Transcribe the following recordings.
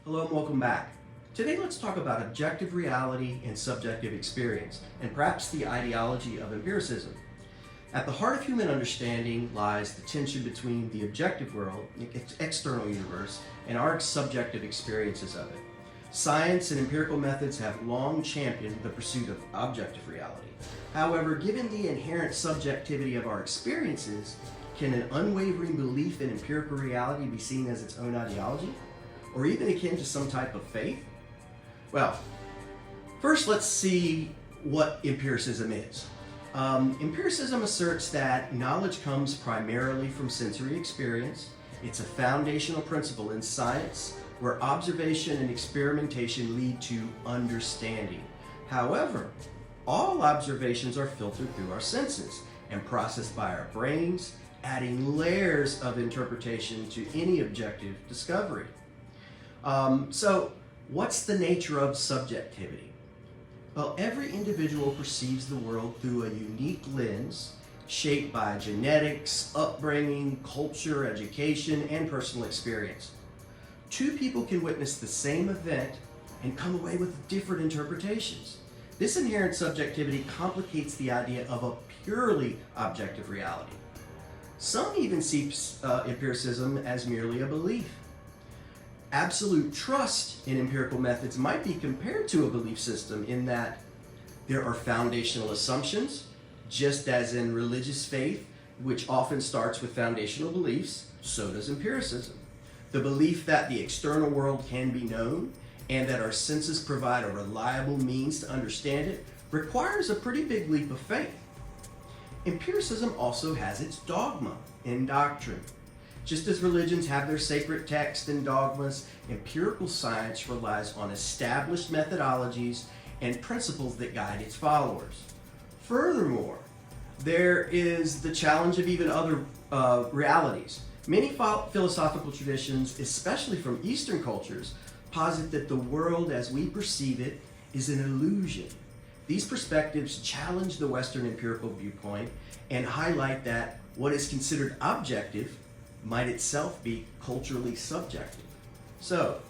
Hello and welcome back. Today let's talk about objective reality and subjective experience, and perhaps the ideology of empiricism. At the heart of human understanding lies the tension between the objective world, its external universe, and our subjective experiences of it. Science and empirical methods have long championed the pursuit of objective reality. However, given the inherent subjectivity of our experiences, can an unwavering belief in empirical reality be seen as its own ideology? Or even akin to some type of faith? Well, first let's see what empiricism is. Empiricism asserts that knowledge comes primarily from sensory experience. It's a foundational principle in science where observation and experimentation lead to understanding. However, all observations are filtered through our senses and processed by our brains, adding layers of interpretation to any objective discovery. So what's the nature of subjectivity? Well, every individual perceives the world through a unique lens shaped by genetics, upbringing, culture, education, and personal experience. Two people can witness the same event and come away with different interpretations. This inherent subjectivity complicates the idea of a purely objective reality. Some even see empiricism as merely a belief. Absolute trust in empirical methods might be compared to a belief system in that there are foundational assumptions, just as in religious faith, which often starts with foundational beliefs, so does empiricism. The belief that the external world can be known and that our senses provide a reliable means to understand it requires a pretty big leap of faith. Empiricism also has its dogma and doctrine. Just as religions have their sacred texts and dogmas, empirical science relies on established methodologies and principles that guide its followers. Furthermore, there is the challenge of even other realities. Many philosophical traditions, especially from Eastern cultures, posit that the world as we perceive it is an illusion. These perspectives challenge the Western empirical viewpoint and highlight that what is considered objective might itself be culturally subjective. So,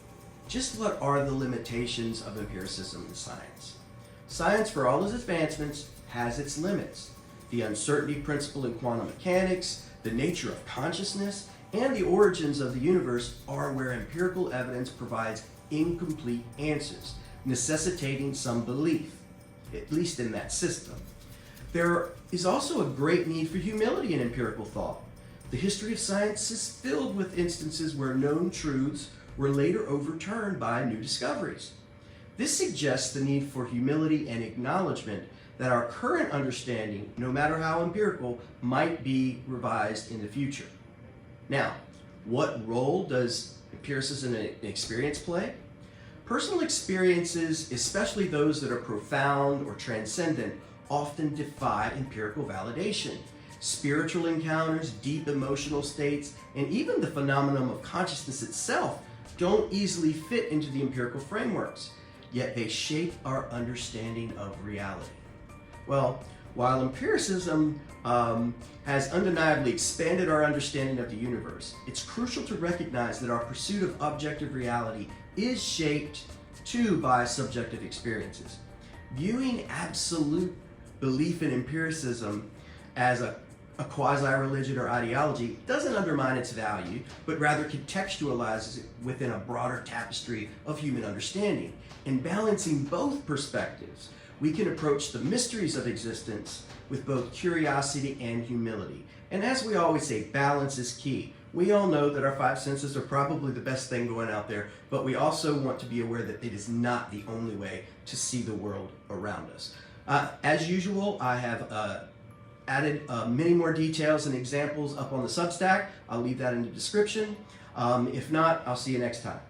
just what are the limitations of empiricism in science? Science, for all its advancements, has its limits. The uncertainty principle in quantum mechanics, the nature of consciousness, and the origins of the universe are where empirical evidence provides incomplete answers, necessitating some belief, at least in that system. There is also a great need for humility in empirical thought. The history of science is filled with instances where known truths were later overturned by new discoveries. This suggests the need for humility and acknowledgement that our current understanding, no matter how empirical, might be revised in the future. Now, what role does empiricism and experience play? Personal experiences, especially those that are profound or transcendent, often defy empirical validation. Spiritual encounters, deep emotional states, and even the phenomenon of consciousness itself don't easily fit into the empirical frameworks, yet they shape our understanding of reality. Well, while empiricism has undeniably expanded our understanding of the universe, it's crucial to recognize that our pursuit of objective reality is shaped too by subjective experiences. Viewing absolute belief in empiricism as a quasi-religion or ideology doesn't undermine its value, but rather contextualizes it within a broader tapestry of human understanding. In balancing both perspectives, we can approach the mysteries of existence with both curiosity and humility. And as we always say, balance is key. We all know that our five senses are probably the best thing going out there, but we also want to be aware that it is not the only way to see the world around us. As usual, I have added many more details and examples up on the Substack. I'll leave that in the description. If not, I'll see you next time.